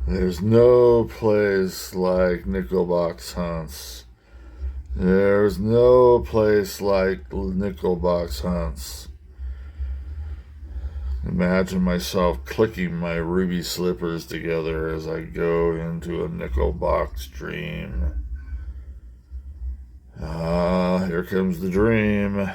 There's no place like nickel box hunts. There's no place like nickel box hunts. Imagine myself clicking my ruby slippers together as I go into a nickel box dream. Ah, here comes the dream.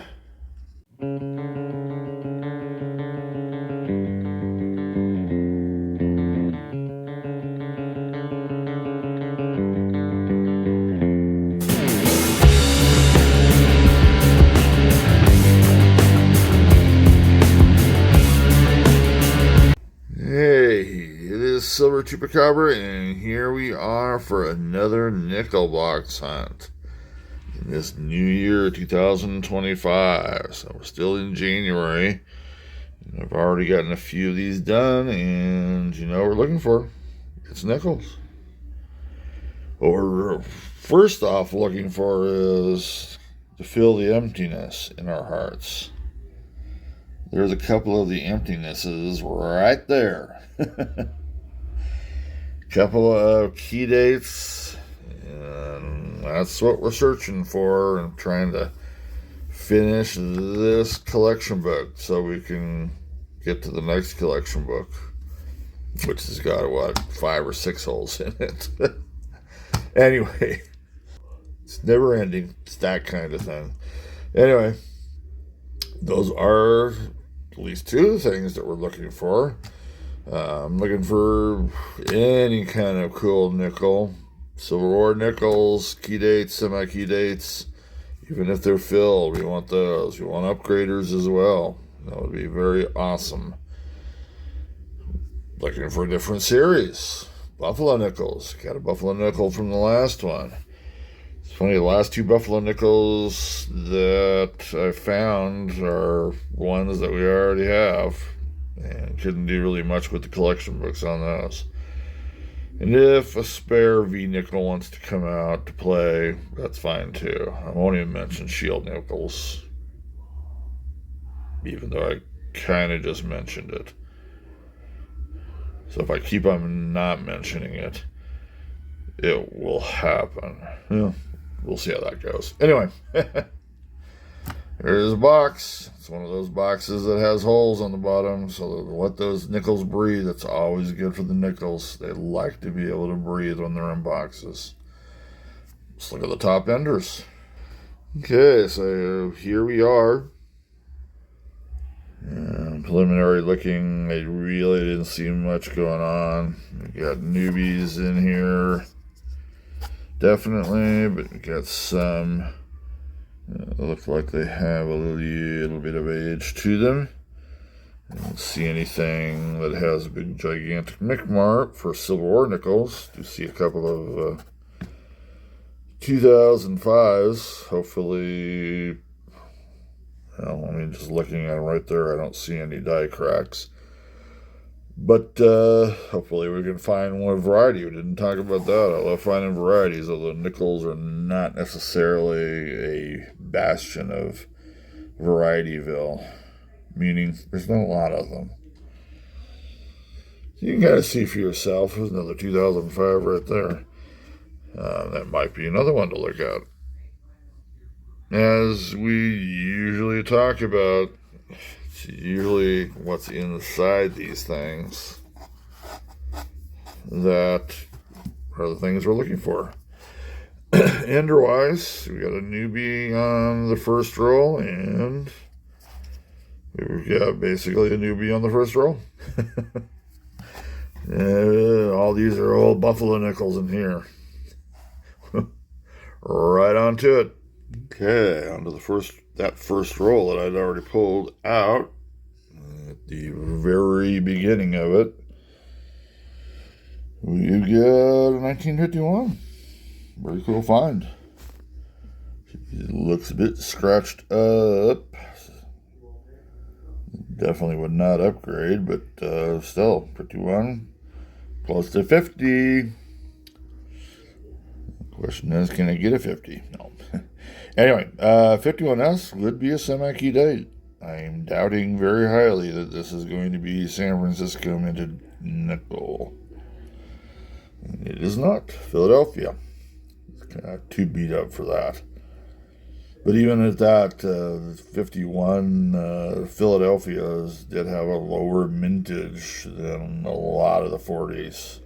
Hey, it is Silver Chupacabra, and here we are for another nickel box hunt in this new year 2025. So we're still in January. I've already gotten a few of these done, and you know what we're looking for? It's nickels. What we're first off looking for is to fill the emptiness in our hearts. There's a couple of the emptinesses right there. Couple of key dates, and that's what we're searching for and trying to finish this collection book so we can get to the next collection book, which has got, what, 5 or 6 holes in it. Anyway, it's never ending. It's that kind of thing. Anyway, those are at least 2 things that we're looking for. I'm looking for any kind of cool nickel, silver ore nickels, key dates, semi-key dates. Even if they're filled, we want those. We want upgraders as well. That would be very awesome. Looking for a different series. Buffalo nickels. Got a buffalo nickel from the last one. It's funny, the last 2 buffalo nickels that I found are ones that we already have. And couldn't do really much with the collection books on those. And if a spare V-nickel wants to come out to play, that's fine too. I won't even mention shield nickels, even though I kind of just mentioned it. So if I keep on not mentioning it, it will happen. Yeah, we'll see how that goes. Anyway, here's a box. It's one of those boxes that has holes on the bottom, so let those nickels breathe. It's always good for the nickels. They like to be able to breathe when they're in boxes. Let's look at the top enders. Okay, so here we are. Preliminary looking, I really didn't see much going on. We got newbies in here, definitely, but we got some. Look like they have a little bit of age to them. I don't see anything that has a big gigantic nick mark for silver ore nickels. Do see a couple of 2005s. Hopefully, well, I mean, just looking at them right there, I don't see any die cracks. But hopefully we can find one variety. We didn't talk about that. I love finding varieties, although nickels are not necessarily a bastion of Varietyville, meaning there's not a lot of them. So you can kind of see for yourself. There's another 2005 right there. That might be another one to look at. As we usually talk about, it's usually what's inside these things that are the things we're looking for. Ender-wise, we got a newbie on the first roll, and we've got basically a newbie on the first roll. All these are old buffalo nickels in here. Right onto it. Okay, onto that first roll that I'd already pulled out at the very beginning of it. We've got a 1951. Very cool find. It looks a bit scratched up. Definitely would not upgrade, but still, 51, close to 50. Question is, can I get a 50? No. Anyway, 51S would be a semi-key date. I'm doubting very highly that this is going to be San Francisco minted nickel. It is not Philadelphia. It's kind of too beat up for that. But even at that, 51 Philadelphia's did have a lower mintage than a lot of the 40s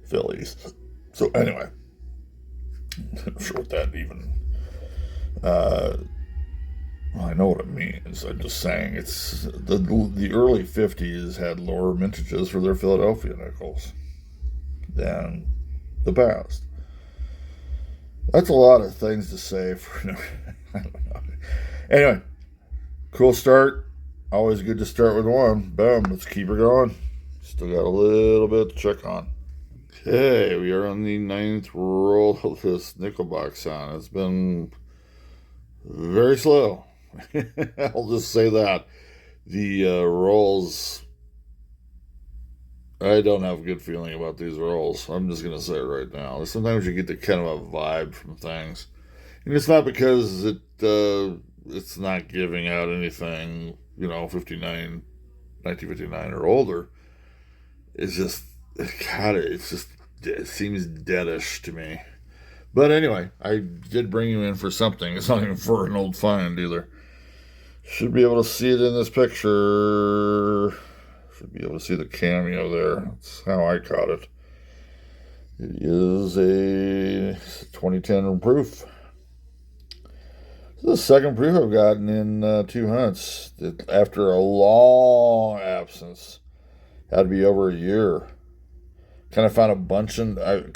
Phillies. So anyway, I'm not sure what that even. Well, I know what it means. I'm just saying it's the early 50s had lower mintages for their Philadelphia nickels than the past. That's a lot of things to say for. I don't know. Anyway, cool start. Always good to start with one. Boom, let's keep her going. Still got a little bit to check on. Okay, we are on the 9th roll of this nickel box on. It's been very slow. I'll just say that. The rolls, I don't have a good feeling about these rolls. I'm just going to say it right now. Sometimes you get the kind of a vibe from things. And it's not because it's not giving out anything, 1959 or older. It's just, it seems deadish to me. But anyway, I did bring you in for something. It's not even for an old find either. Should be able to see it in this picture. Should be able to see the cameo there. That's how I caught it. It is a 2010 proof. This is the second proof I've gotten in 2 hunts. After a long absence. Had to be over a year. I found a bunch a year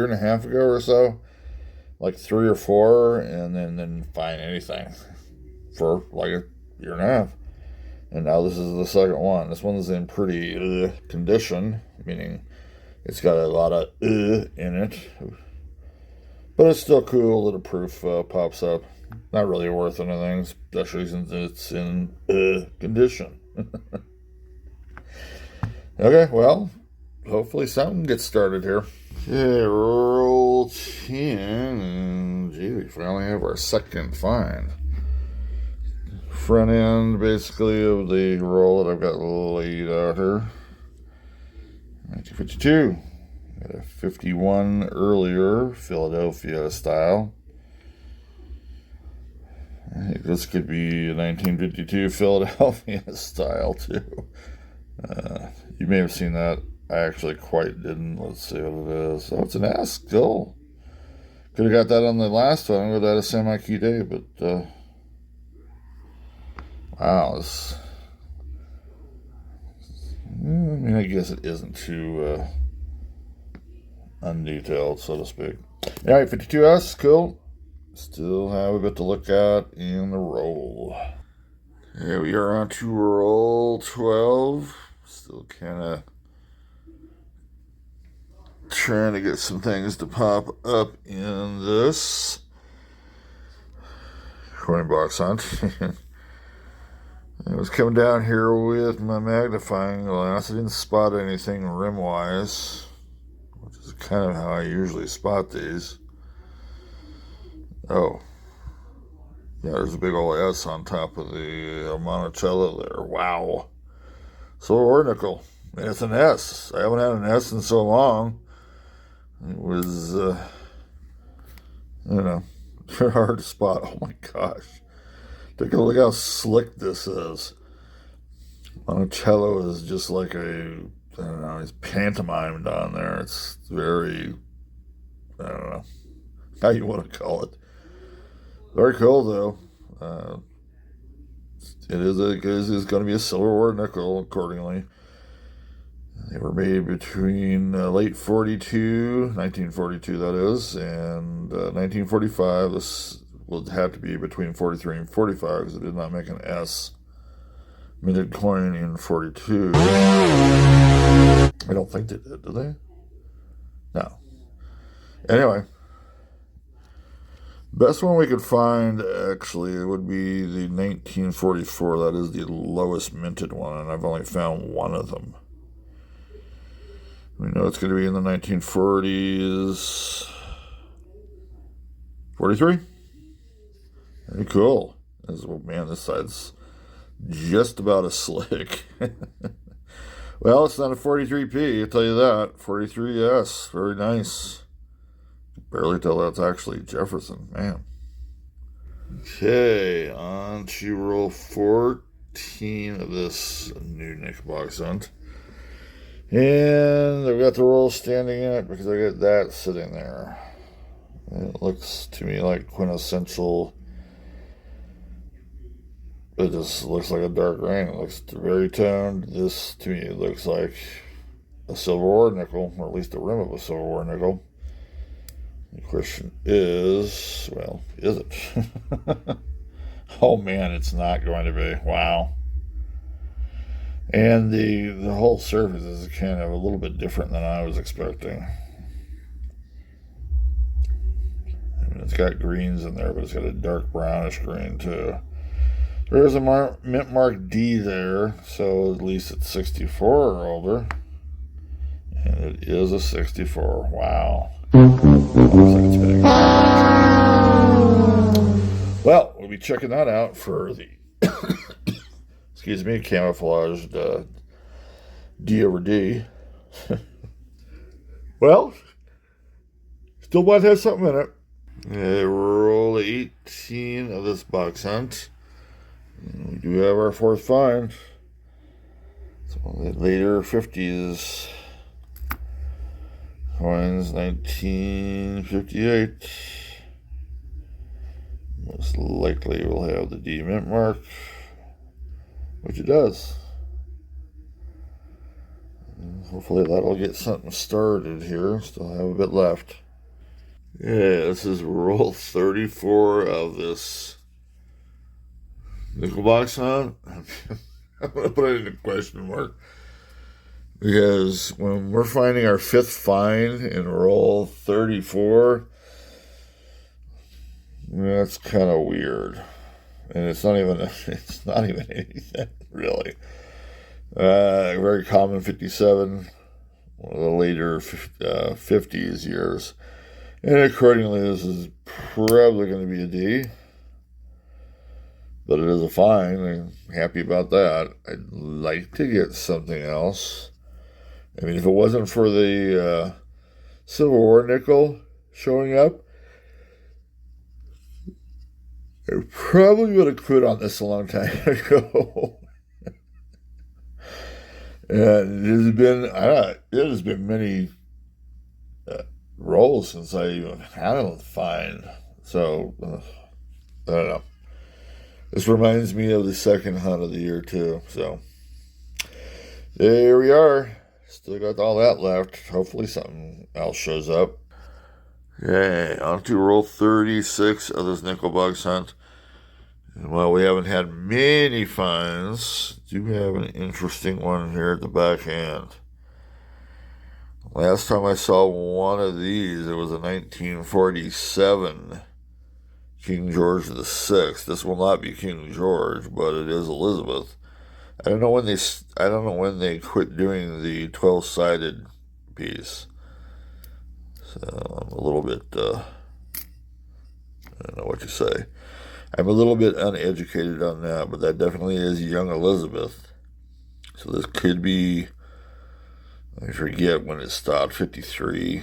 and a half ago or so. Like 3 or 4, and then didn't find anything for like a year and a half. And now this is the second one. This one's in pretty condition, meaning it's got a lot of in it. But it's still cool that a proof pops up. Not really worth anything, especially since it's in condition. Okay, well, hopefully something gets started here. Okay, roll 10, and gee, we finally have our second find. Front end, basically, of the roll that I've got laid out here. 1952. Got a 51 earlier, Philadelphia style. I think this could be a 1952 Philadelphia style, too. You may have seen that. I actually quite didn't. Let's see what it is. Oh, it's an S still. Could have got that on the last one without a semi-key day, but wow. I guess it isn't too undetailed, so to speak. All right, 52S, cool. Still have a bit to look at in the roll. Here we are on to roll 12. Still kind of trying to get some things to pop up in this coin box hunt. I was coming down here with my magnifying glass. I didn't spot anything rim-wise, which is kind of how I usually spot these. Oh. Yeah, there's a big old S on top of the Monticello there. Wow. So ornicle. And it's an S. I haven't had an S in so long. It was, they're hard to spot. Oh my gosh. Take a look how slick this is. Monticello is just like he's pantomimed on there. It's very, I don't know how you want to call it. Very cool, though. It is going to be a silver or nickel, accordingly. They were made between late 1942 that is, and 1945. This would have to be between 43 and 45 because it did not make an S minted coin in 42. I don't think they did they? No. Anyway. Best one we could find, actually, would be the 1944. That is the lowest minted one, and I've only found one of them. We know it's going to be in the 1940s. 43? Very cool. Man, this side's just about as slick. Well, it's not a 43P, I'll tell you that. 43S, very nice. Barely tell that's actually Jefferson, man. Okay, on to roll 14 of this new Nickelbox hunt. And I've got the roll standing in it because I got that sitting there. It looks to me like quintessential. It just looks like a dark green. It looks very toned. This to me looks like a Civil War nickel, or at least the rim of a Civil War nickel. The question is, well, is it? Oh man, it's not going to be. Wow. And the whole surface is kind of a little bit different than I was expecting. I mean, it's got greens in there, but it's got a dark brownish green too. There's a mint mark D there, so at least it's 64 or older. And it is a 64. Wow. Looks like it's hitting. Well, we'll be checking that out for the excuse me, camouflaged D over D. Well, still might have something in it. Roll 18 of this box hunt. We do have our fourth find. It's one of the later 50s coins, 1958. Most likely we'll have the D mint mark, which it does. And hopefully that'll get something started here. Still have a bit left. Yeah, this is roll 34 of this Nickelbox hunt. I'm going to put it in a question mark. Because when we're finding our fifth find in roll 34, that's kind of weird. And it's not even anything, really. Very common 57, one of the later 50s years. And accordingly, this is probably going to be a D. But it is a find. I'm happy about that. I'd like to get something else. I mean, if it wasn't for the Civil War nickel showing up, I probably would have quit on this a long time ago. And it has been many rolls since I even had a find. So, I don't know. This reminds me of the second hunt of the year, too. So, there we are. Still got all that left. Hopefully something else shows up. Okay, on to roll 36 of this Nickelbox hunt. And while we haven't had many finds, do have an interesting one here at the backhand. Last time I saw one of these, it was a 1947 King George VI. This will not be King George, but it is Elizabeth. I don't know when they quit doing the 12-sided piece. So I'm a little bit, I don't know what to say. I'm a little bit uneducated on that, but that definitely is young Elizabeth. So this could be, I forget when it stopped, 53.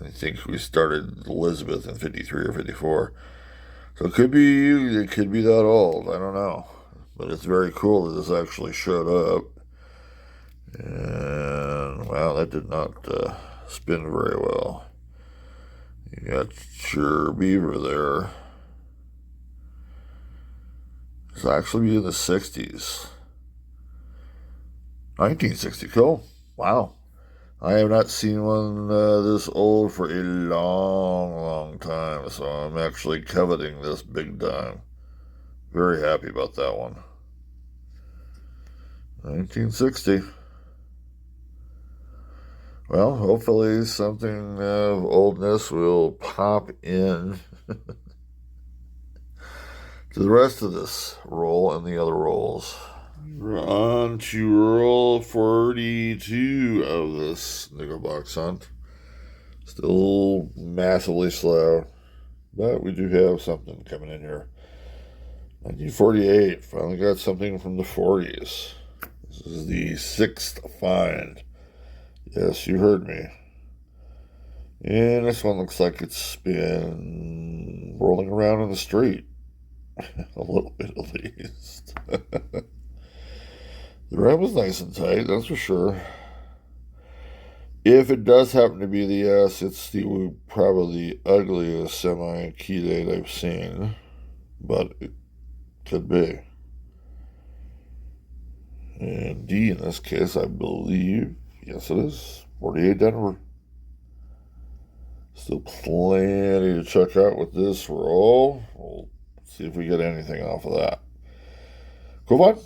I think we started Elizabeth in 53 or 54. So it could be that old. I don't know. But it's very cool that this actually showed up. And, wow, that did not spin very well. You got your beaver there. It's actually in the 60s. 1960, cool. Wow. I have not seen one this old for a long, long time, so I'm actually coveting this big time. Very happy about that one. 1960. Well, hopefully something of oldness will pop in to the rest of this roll and the other rolls. We're on to roll 42 of this Nickelbox hunt. Still massively slow, but we do have something coming in here. 1948, finally got something from the 40s. This is the sixth find. Yes, you heard me. And this one looks like it's been rolling around in the street. A little bit at least. The rim was nice and tight, that's for sure. If it does happen to be the S, it's probably the ugliest semi-key date I've seen. But it could be. And D in this case, I believe, yes it is, 48 Denver. Still plenty to check out with this roll. We'll see if we get anything off of that. Cool fun.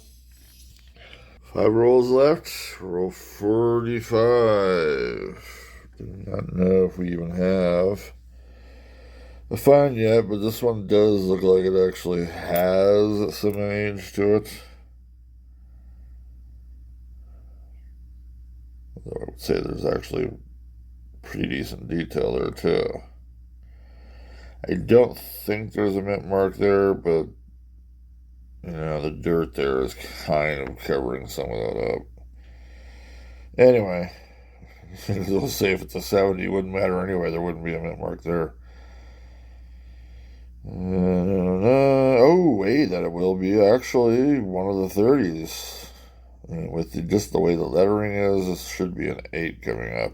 5 rolls left. Roll 45. Do not know if we even have a find yet, but this one does look like it actually has some age to it. Although I would say there's actually pretty decent detail there too. I don't think there's a mint mark there, but you know, the dirt there is kind of covering some of that up. Anyway, we'll say if it's a 70, it wouldn't matter anyway. There wouldn't be a mint mark there. Oh, wait, that it will be actually one of the 30s. I mean, with just the way the lettering is, this should be an 8 coming up.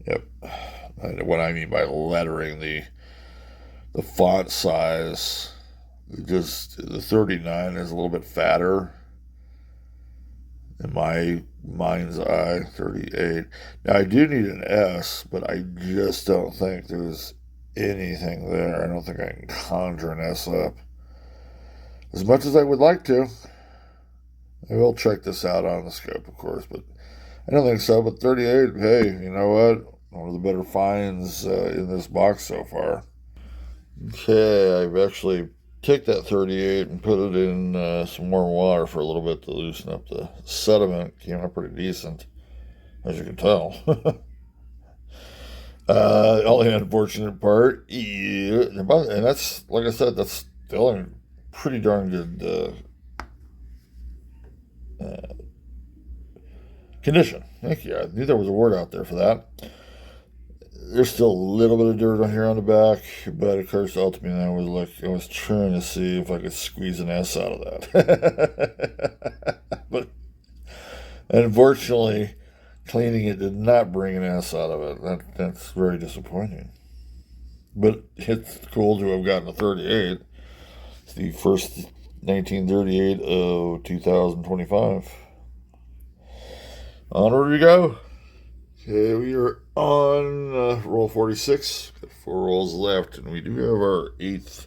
Yep. What I mean by lettering, the font size, just the 39 is a little bit fatter in my mind's eye. 38. Now I do need an S, but I just don't think there's anything there. I don't think I can conjure an S up as much as I would like to. I will check this out on the scope, of course, but I don't think so. But 38, hey, you know what? One of the better finds in this box so far. Okay, I've actually taken that 38 and put it in some warm water for a little bit to loosen up the sediment. Came out pretty decent, as you can tell. The only unfortunate part, yeah, and that's, like I said, that's still in pretty darn good condition. Thank you. I knew there was a word out there for that. There's still a little bit of dirt on here on the back, but of course, ultimately, I was trying to see if I could squeeze an S out of that. But unfortunately, cleaning it did not bring an S out of it. That's very disappointing. But it's cool to have gotten a 38. It's the first 1938 of 2025. Onward we go. Okay, we are on roll 46. Got 4 rolls left, and we do have our 8th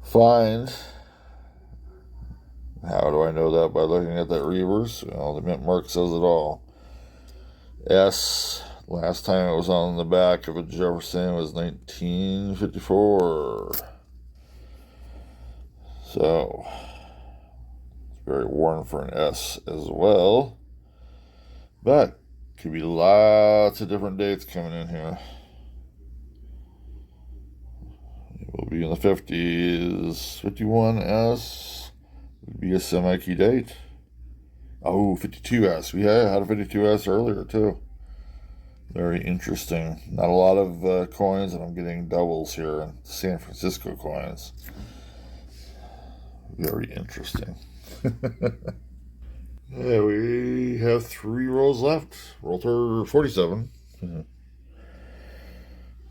find. How do I know that? By looking at that reverse. Well, the mint mark says it all. S, last time it was on the back of a Jefferson was 1954. So, it's very worn for an S as well. But, could be lots of different dates coming in here. It will be in the 50s. 51S would be a semi-key date. Oh, 52S. We had a 52S earlier, too. Very interesting. Not a lot of coins, and I'm getting doubles here. San Francisco coins. Very interesting. Yeah, we have 3 rolls left. Roll 47.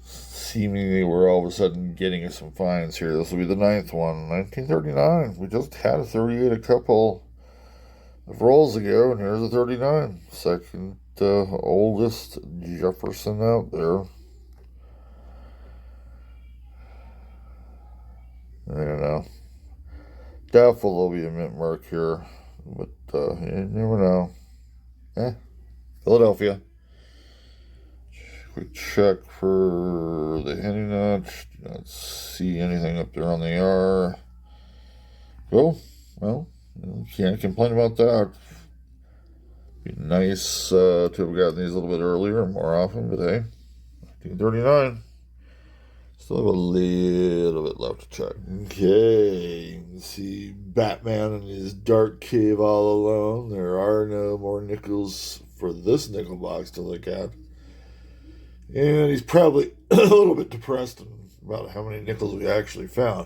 Seemingly, we're all of a sudden getting some finds here. This will be the 9th one. 1939. We just had a 38 a couple of rolls ago, and here's a 39. Second oldest Jefferson out there. I don't know. Doubtful there'll be a mint mark here, but you never know. Philadelphia. Quick check for the handing notch. Do not see anything up there on the R. Well, can't complain about that. Be nice to have gotten these a little bit earlier, more often, but hey, 1939. Still have a little bit left to check. Okay, you can see Batman in his dark cave all alone. There are no more nickels for this nickel box to look at. And he's probably a little bit depressed about how many nickels we actually found.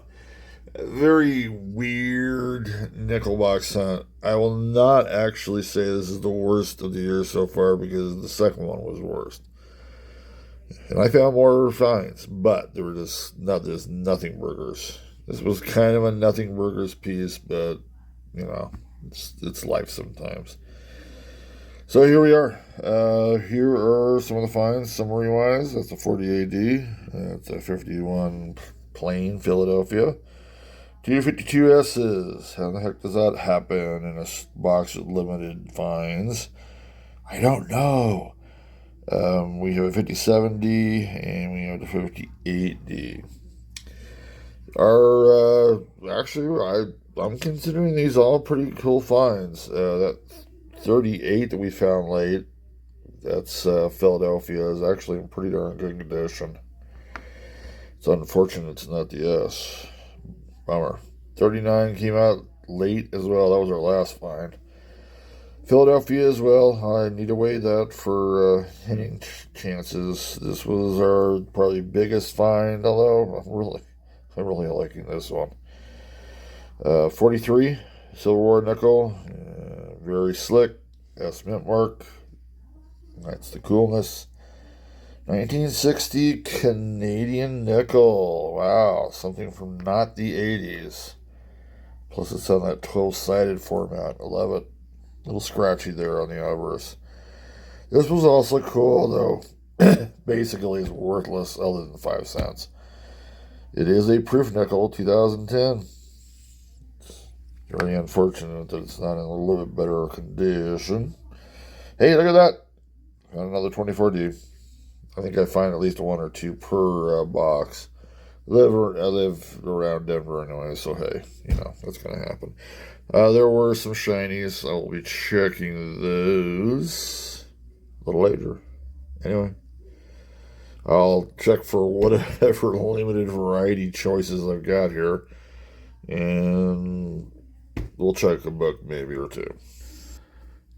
A very weird nickel box hunt. I will not actually say this is the worst of the year so far because the second one was worst. And I found more finds, but there were there's nothing burgers. This was kind of a nothing burgers piece, but it's life sometimes. So here we are. Here are some of the finds, summary wise. That's a 40 AD. That's a 51 plain Philadelphia. Two 52S's. How the heck does that happen in a box with limited finds? I don't know. We have a 57D and we have the 58D. I'm considering these all pretty cool finds. That 38 that we found late, that's Philadelphia, is actually in pretty darn good condition. It's unfortunate it's not the S. Bummer. 39 came out late as well. That was our last find. Philadelphia as well. I need to weigh that for hitting chances. This was our probably biggest find, although I'm really liking this one. 43 Civil War nickel, very slick. S mint mark. That's the coolness. 1960 Canadian nickel. Wow, something from not the 80s. Plus, it's on that 12-sided format. I love it. A little scratchy there on the obverse. This was also cool, though. Basically, it's worthless other than 5 cents. It is a proof nickel, 2010. It's very unfortunate that it's not in a little bit better condition. Hey, look at that. Got another 24D. I think I find at least one or two per box. I live around Denver anyway, so hey, that's going to happen. There were some shinies. I will be checking those a little later. Anyway, I'll check for whatever limited variety choices I've got here, and we'll check a book maybe or two.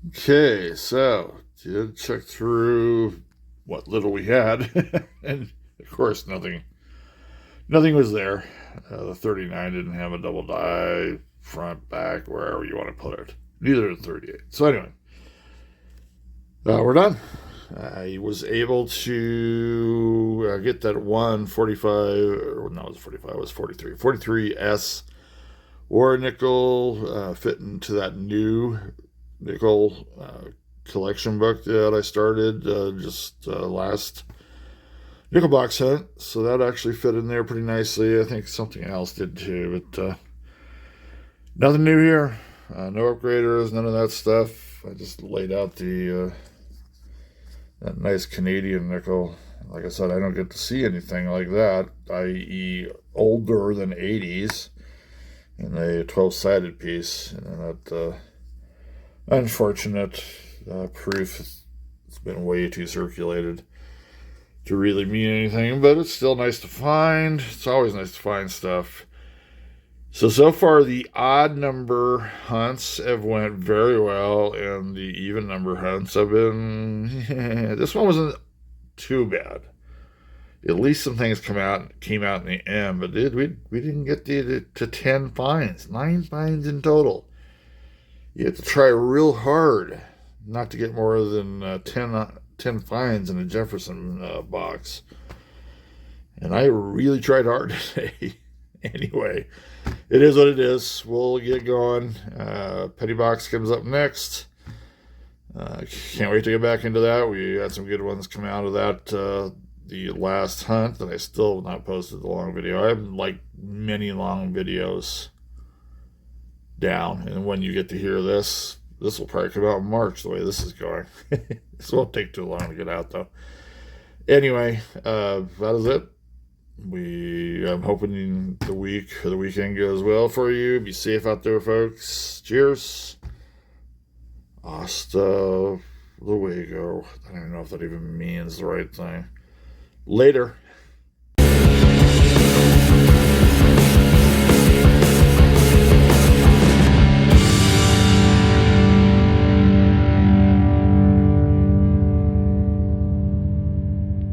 Okay, so did check through what little we had, and of course nothing was there. The 39 didn't have a double die, front, back, wherever you want to put it. Neither did 38. So anyway, we're done. I was able to get that 145, or no, it was 45, it was 43. 43S or nickel fit into that new nickel collection book that I started just last nickel box hunt, so that actually fit in there pretty nicely. I think something else did too, but nothing new here. No upgraders, none of that stuff. I just laid out that nice Canadian nickel. Like I said, I don't get to see anything like that, i.e. older than 80s, in a 12-sided piece. And that unfortunate proof, it's been way too circulated to really mean anything, but it's still nice to find. It's always nice to find stuff. So far the odd number hunts have went very well, and the even number hunts have been this one wasn't too bad. At least some things came out in the end, but we didn't get to 10 finds. 9 finds in total. You have to try real hard not to get more than 10 finds in a Jefferson box. And I really tried hard today. Anyway, it is what it is. We'll get going. Petty box comes up next. Can't wait to get back into that. We had some good ones come out of that the last hunt, and I still have not posted the long video. I have like many long videos down, and when you get to hear this will probably come out in March the way this is going. This won't take too long to get out though. Anyway, that is it. I'm hoping the weekend goes well for you. Be safe out there, folks. Cheers. Hasta luego. I don't even know if that even means the right thing. Later.